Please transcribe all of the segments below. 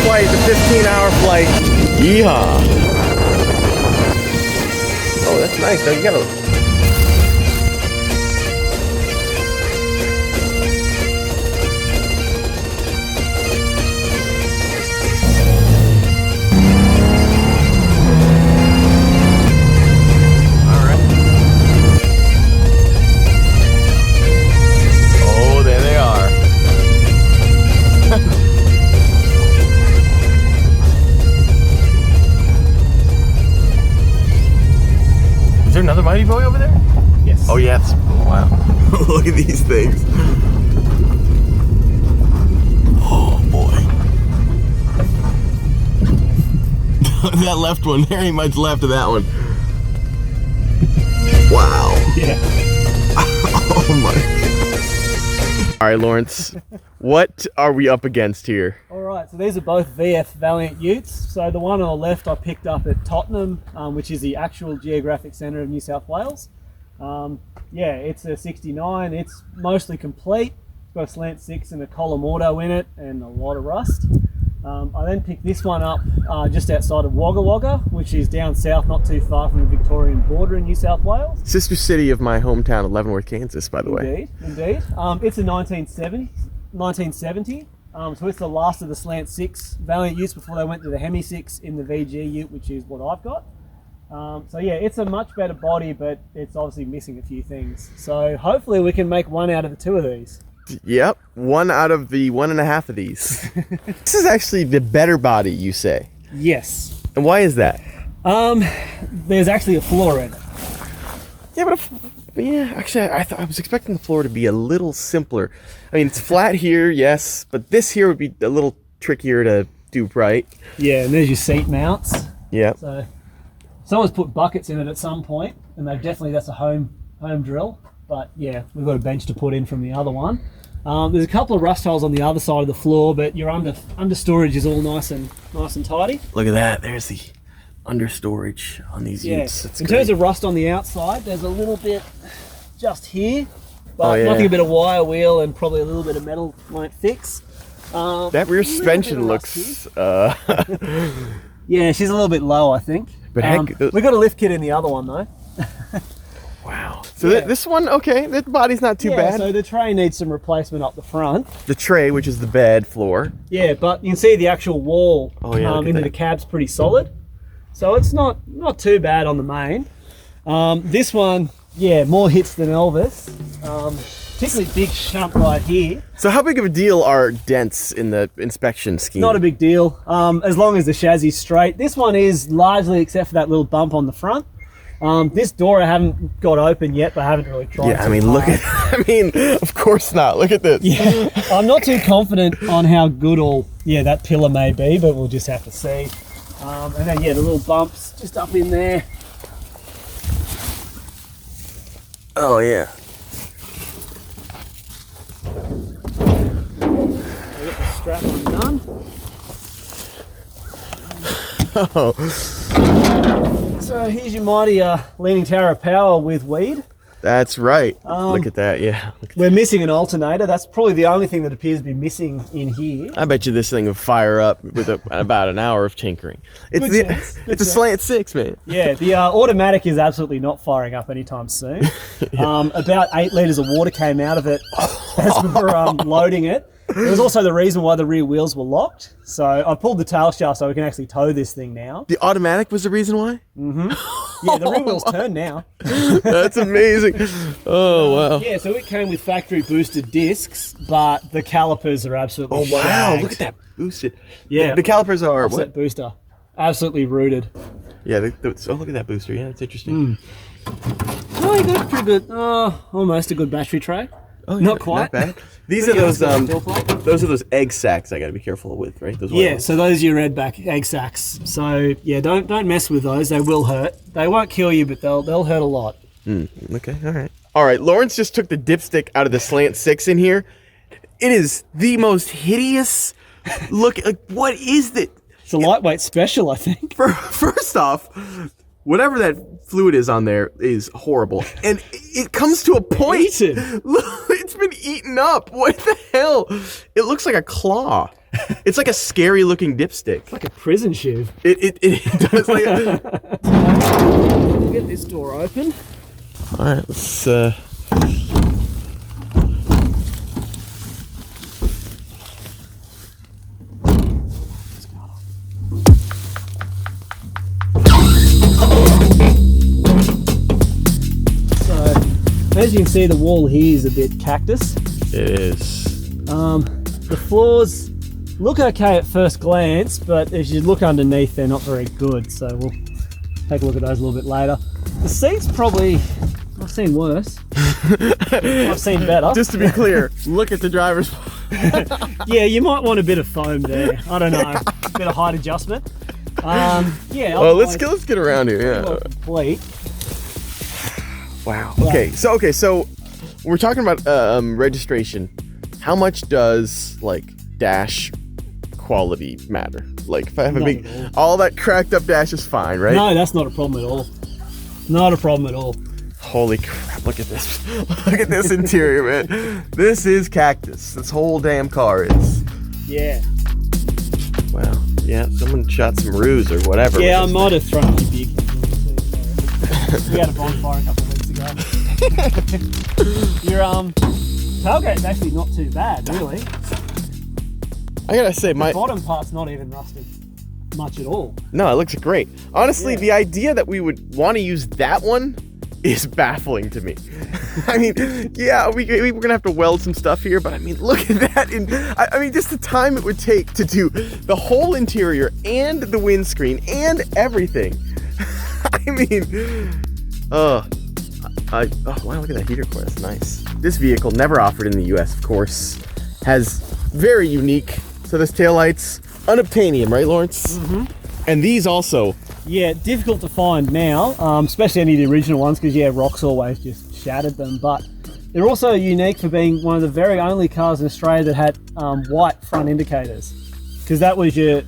flight, the 15-hour flight. Yeehaw. Oh, that's nice. Though you gotta. Another mighty boy over there? Yes. Oh yeah, wow. Look at these things. Oh boy. That left one, there ain't much left of that one. Wow. Yeah. Oh my. All right, Lawrence, what are we up against here? All right, so these are both VF Valliant Utes. So the one on the left I picked up at Tottenham, which is the actual geographic centre of New South Wales. Yeah, it's a 69. It's mostly complete. It's got a slant 6 and a column auto in it and a lot of rust. I then picked this one up just outside of Wagga Wagga, which is down south, not too far from the Victorian border in New South Wales. Sister city of my hometown of Leavenworth, Kansas, by the way. Indeed. It's a 1970. So it's the last of the slant 6 Valliant Utes before they went to the Hemi 6 in the VG Ute, which is what I've got. So yeah, it's a much better body, but it's obviously missing a few things. So hopefully we can make one out of the 2 of these. Yep, 1 out of the 1.5 of these. This is actually the better body, you say? Yes. And why is that? There's actually a floor in it. Yeah, but actually, I was expecting the floor to be a little simpler. I mean, it's flat here, yes, but this here would be a little trickier to do right. Yeah, and there's your seat mounts. Yeah. So someone's put buckets in it at some point, and that's a home drill. But yeah, we've got a bench to put in from the other one. There's a couple of rust holes on the other side of the floor, but your under storage is all nice and tidy. Look at that. There's the under storage on these Utes. In terms of rust on the outside, there's a little bit just here, but nothing a bit of wire wheel and probably a little bit of metal won't fix. That rear suspension looks yeah, she's a little bit low, I think. But heck, we got a lift kit in the other one though. Wow. So this one, okay, the body's not too bad. So the tray needs some replacement up the front. The tray, which is the bed floor. Yeah, but you can see the actual wall into the cab's pretty solid. So it's not too bad on the main. This one, yeah, more hits than Elvis. Particularly big shunt right here. So how big of a deal are dents in the inspection scheme? Not a big deal, as long as the chassis is straight. This one is largely, except for that little bump on the front. This door I haven't got open yet, but I haven't really tried. Yeah, I mean, of course not. Look at this. Yeah, I'm not too confident on how good that pillar may be, but we'll just have to see. And then, yeah, the little bumps just up in there. Oh, yeah. I'll get the strap undone. Oh. So here's your mighty Leaning Tower of Power with weed. That's right. Look at that, yeah. We're missing an alternator. That's probably the only thing that appears to be missing in here. I bet you this thing will fire up with about an hour of tinkering. It's a slant 6, man. Yeah, the automatic is absolutely not firing up anytime soon. About 8 litres of water came out of it as we were loading it. It was also the reason why the rear wheels were locked. So I pulled the tail shaft so we can actually tow this thing now. The automatic was the reason why? Mm-hmm. Yeah, the rear wheels turn now. That's amazing. Oh, wow. Yeah, so it came with factory boosted discs, but the calipers are absolutely shagged. Look at that boosted. Yeah. The calipers are offset what? Booster. Absolutely rooted. Yeah, look at that booster. Yeah, that's interesting. Oh, you got pretty good. Almost a good battery tray. Oh, yeah, not quite. Not bad. These are those those egg sacs I got to be careful with, right? Those so those are your redback egg sacs. So yeah, don't mess with those. They will hurt. They won't kill you, but they'll hurt a lot. Okay, all right. Lawrence just took the dipstick out of the slant 6 in here. It is the most hideous look. Like, what is that? It's a lightweight special, I think. First off, whatever that fluid is on there is horrible, and it comes to a point. Eaten. Look, it's been eaten up. What the hell? It looks like a claw. It's like a scary looking dipstick. Like a prison shoe. It does like Get this door open. All right, let's as you can see, the wall here is a bit cactus. It is. The floors look okay at first glance, but as you look underneath, they're not very good. So we'll take a look at those a little bit later. The seats probably, I've seen worse. I've seen better. Just to be clear, look at the driver's. Yeah, you might want a bit of foam there. I don't know, a bit of height adjustment. Yeah. Well, let's get around here. Yeah. Complete. Wow. Okay. So we're talking about registration. How much does like dash quality matter? Like if I have a big, all that cracked up dash is fine, right? No, that's not a problem at all. Not a problem at all. Holy crap! Look at this. Look at this interior, man. This is Cactus. This whole damn car is. Yeah. Wow. Yeah. Someone shot some ruse or whatever. Yeah, I might have thrown you big. We had a bonfire a couple of weeks ago. Your tailgate's actually not too bad, really. I gotta say, The bottom part's not even rusted much at all. No, it looks great. Honestly, Yeah. the idea that we would want to use that one is baffling to me. I mean, yeah, we're gonna have to weld some stuff here, but I mean, look at that. I mean, just the time it would take to do the whole interior and the windscreen and everything. I mean, oh wow, look at that heater core. That's nice. This vehicle, never offered in the US, of course, has very unique. So this taillight's unobtainium, right, Lawrence? Mm-hmm. And these also. Yeah, difficult to find now, especially any of the original ones, because yeah, rocks always just shattered them. But they're also unique for being one of the very only cars in Australia that had white front indicators, because that was your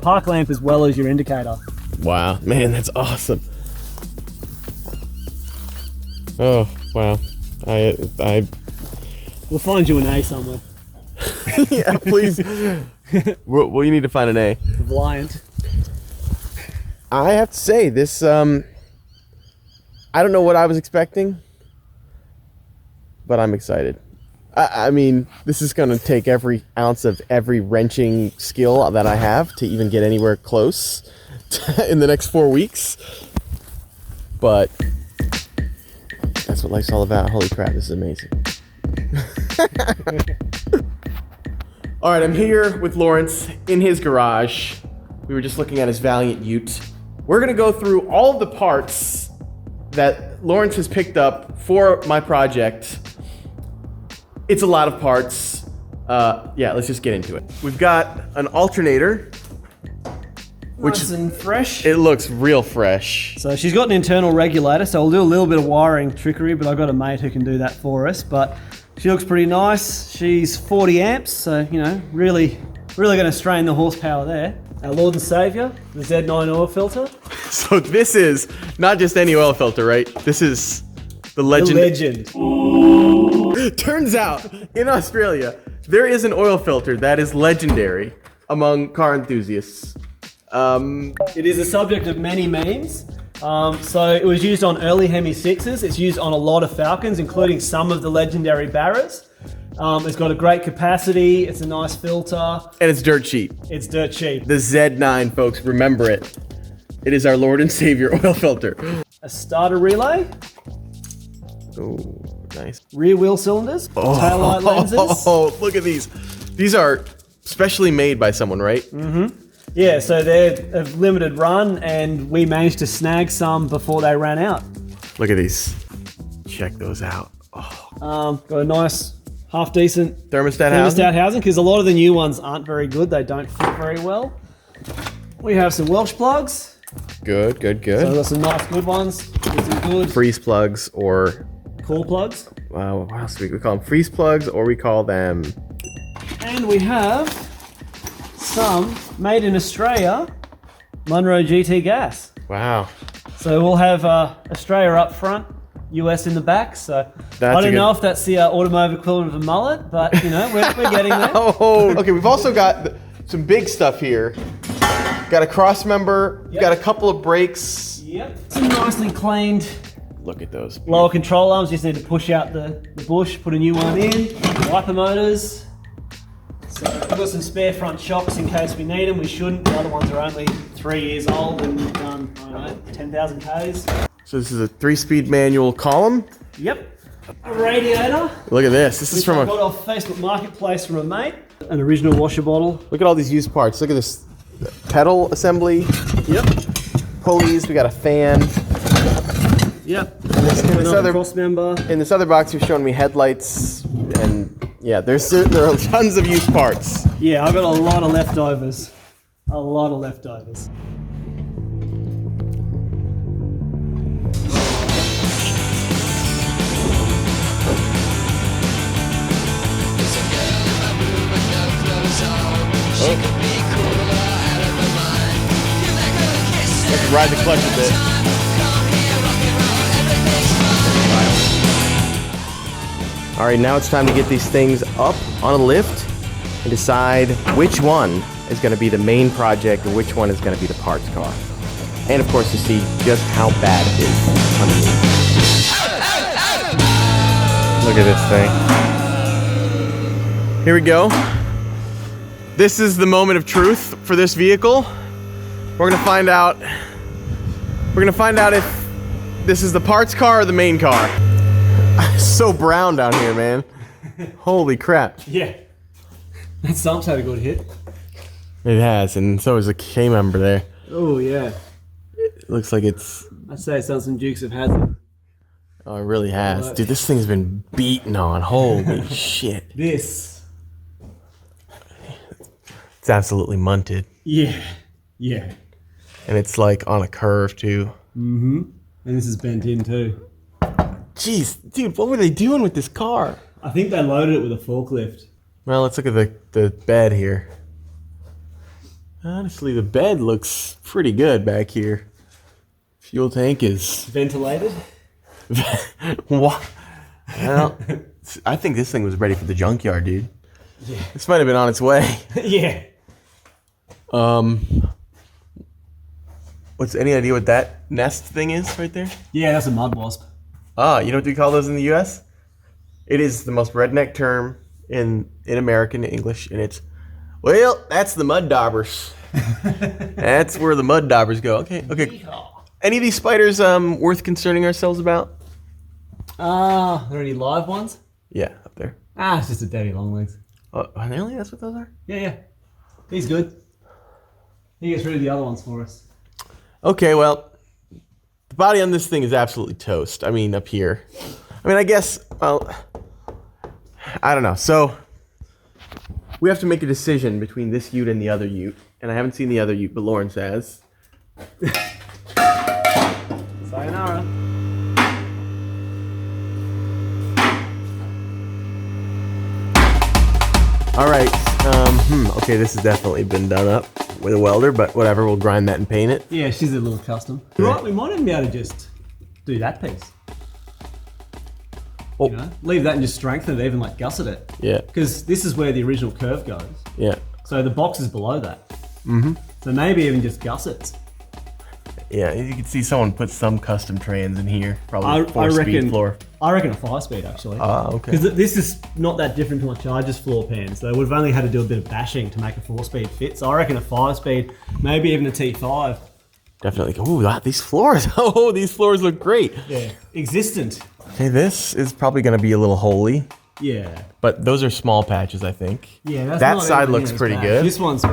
park lamp as well as your indicator. Wow, man, that's awesome. Oh, wow. I We'll find you an A somewhere. yeah, please. Well, you need to find an A. Valliant. I have to say, this, I don't know what I was expecting, but I'm excited. I mean, this is going to take every ounce of every wrenching skill that I have to even get anywhere close in the next 4 weeks. But that's what life's all about. Holy crap, this is amazing. All right, I'm here with Lawrence in his garage. We were just looking at his Valliant Ute. We're gonna go through all of the parts that Lawrence has picked up for my project. It's a lot of parts. Yeah, let's just get into it. We've got an alternator, which Nice and fresh. it looks real fresh. So she's got an internal regulator, so we'll do a little bit of wiring trickery, but I've got a mate who can do that for us. But she looks pretty nice. She's 40 amps, so, you know, really going to strain the horsepower there. Our Lord and Saviour, the Z9 oil filter. So this is not just any oil filter, right? This is the legend. The legend. Turns out, in Australia, there is an oil filter that is legendary among car enthusiasts. It is a subject of many memes. So it was used on early Hemi 6s. It's used on a lot of Falcons, including some of the legendary Barras. It's got a great capacity. It's a nice filter. And it's dirt cheap. It's dirt cheap. The Z9, folks, remember it. It is our Lord and Savior oil filter. A starter relay. Oh, nice. Rear wheel cylinders. Taillight lenses. Oh, look at these. These are specially made by someone, right? Mm-hmm. Yeah, so they're a limited run, and we managed to snag some before they ran out. Look at these. Check those out. Oh. Got a nice, half decent Thermostat housing, because a lot of the new ones aren't very good. They don't fit very well. We have some Welsh plugs. Good. So we've got some nice good ones. There's some good Freeze plugs or... core plugs. Wow, what else do we call them? Freeze plugs, or we call them... And we have some made in Australia Munro GT gas. Wow. So we'll have Australia up front, US in the back, so That's I don't know if that's the automotive equivalent of a mullet, but you know, we're getting there. Oh, okay. We've also got some big stuff here. Got a cross member. Yep. Got a couple of brakes. Yep. Some nicely cleaned Look at those. lower control arms. Just need to push out the bush, put a new one in. Wiper motors. So we've got some spare front shocks in case we need them. We shouldn't. The other ones are only 3 years old and done, I don't know, 10,000 Ks. So this is a 3-speed manual column. Yep. A radiator. Look at this. This is Which from I got a. off Facebook Marketplace from a mate. An original washer bottle. Look at all these used parts. Look at this pedal assembly. Yep. Pulleys. We got a fan. Yep. Another cross member. In this other box, you're showing me headlights, and yeah, there are tons of used parts. Yeah, I've got a lot of leftovers. A lot of leftovers. Let's ride the clutch a bit. All right, now it's time to get these things up on a lift and decide which one is going to be the main project and which one is going to be the parts car. And of course, to see just how bad it is underneath. Look at this thing. Here we go. This is the moment of truth for this vehicle. We're gonna find out if this is the parts car or the main car. It's so brown down here, man. Holy crap. Yeah. That stump's had a good hit. It has, and so is a K member there. Oh, yeah. It looks like it's... I'd say it's on some Dukes of Hazzard. Oh, it really has. What? Dude, this thing's been beaten on. Holy shit. This. It's absolutely munted. Yeah. Yeah. And it's like on a curve, too. Mm-hmm. And this is bent in, too. Jeez, dude, what were they doing with this car? I think they loaded it with a forklift. Well, let's look at the bed here. Honestly, the bed looks pretty good back here. Fuel tank is... Ventilated? What? Well, I think this thing was ready for the junkyard, dude. Yeah. This might have been on its way. Yeah. What's any idea what that nest thing is right there? Yeah, that's a mud wasp. Ah, you know what we call those in the U.S.? It is the most redneck term in American English, and it's, well, that's the mud daubers. That's where the mud daubers go. Okay. Any of these spiders worth concerning ourselves about? Are there any live ones? Yeah, up there. It's just a daddy longlegs. Oh, really? That's what those are? Yeah. He's good. He gets rid of the other ones for us. Okay, well, the body on this thing is absolutely toast. I mean, up here. I mean, I guess, well, I don't know. So, we have to make a decision between this Ute and the other Ute. And I haven't seen the other Ute, but Lawrence has. Sayonara. All right. Okay, this has definitely been done up with a welder, but whatever. We'll grind that and paint it. Yeah, she's a little custom. Yeah. Right, we might even be able to just do that piece. Oh. You know, leave that and just strengthen it, even like gusset it. Yeah. Because this is where the original curve goes. Yeah. So the box is below that. Mm-hmm. So maybe even just gussets. Yeah, you can see someone put some custom trans in here. Probably I 4-speed reckon floor. I reckon a 5-speed actually. Ah, okay. Because this is not that different to my Charger's floor pans. They would have only had to do a bit of bashing to make a 4-speed fit. So I reckon a 5-speed, maybe even a T5. Definitely. Ooh, these floors. Oh, these floors look great. Yeah, existent. Okay, this is probably going to be a little holy, Yeah. but those are small patches, I think. Yeah, that's that not side even looks as pretty bad. good. This one's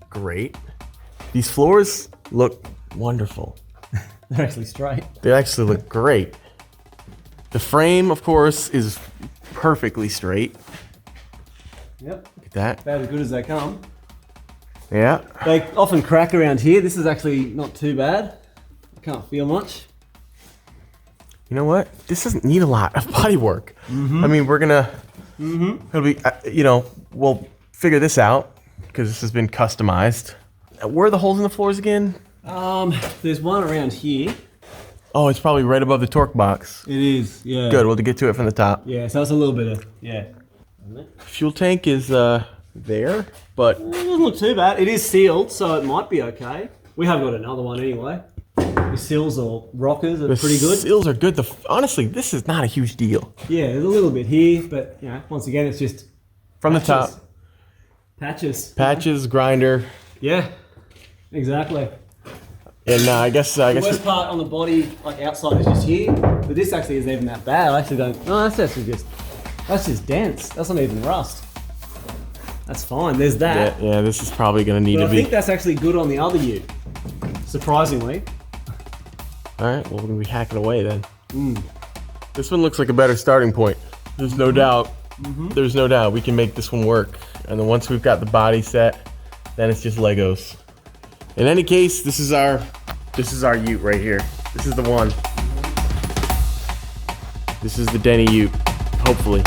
Great. These floors look wonderful. they're actually straight. They actually look great. The frame, of course, is perfectly straight. Yep. Look at that. About as good as they come. Yeah. They often crack around here. This is actually not too bad. I can't feel much. You know what? This doesn't need a lot of body work. I mean, we're gonna. It'll be. We'll figure this out because this has been customized. Where are the holes in the floors again? There's one around here. Oh, it's probably right above the torque box. It is, yeah. Good, we'll get to it from the top. Yeah, so it's a little bit of, yeah. Fuel tank is there, but It doesn't look too bad. It is sealed, so it might be okay. We have got another one anyway. The seals or rockers are pretty good. Seals are good. Honestly, this is not a huge deal. Yeah, there's a little bit here, but you know, once again, it's just From patches. the top. Patches. Grinder. Yeah, exactly. And I guess The worst part on the body, like outside, is just here. But this actually isn't even that bad. I actually don't. No, that's just dense. That's not even rust. That's fine. There's that. yeah, this is probably gonna need But to I be. think that's actually good on the other Ute. Surprisingly. All right, well, we're gonna be hacking away then. This one looks like a better starting point. There's no doubt. There's no doubt we can make this one work. And then once we've got the body set, then it's just Legos. In any case, this is our Ute right here. This is the one. This is the Deni Ute, hopefully.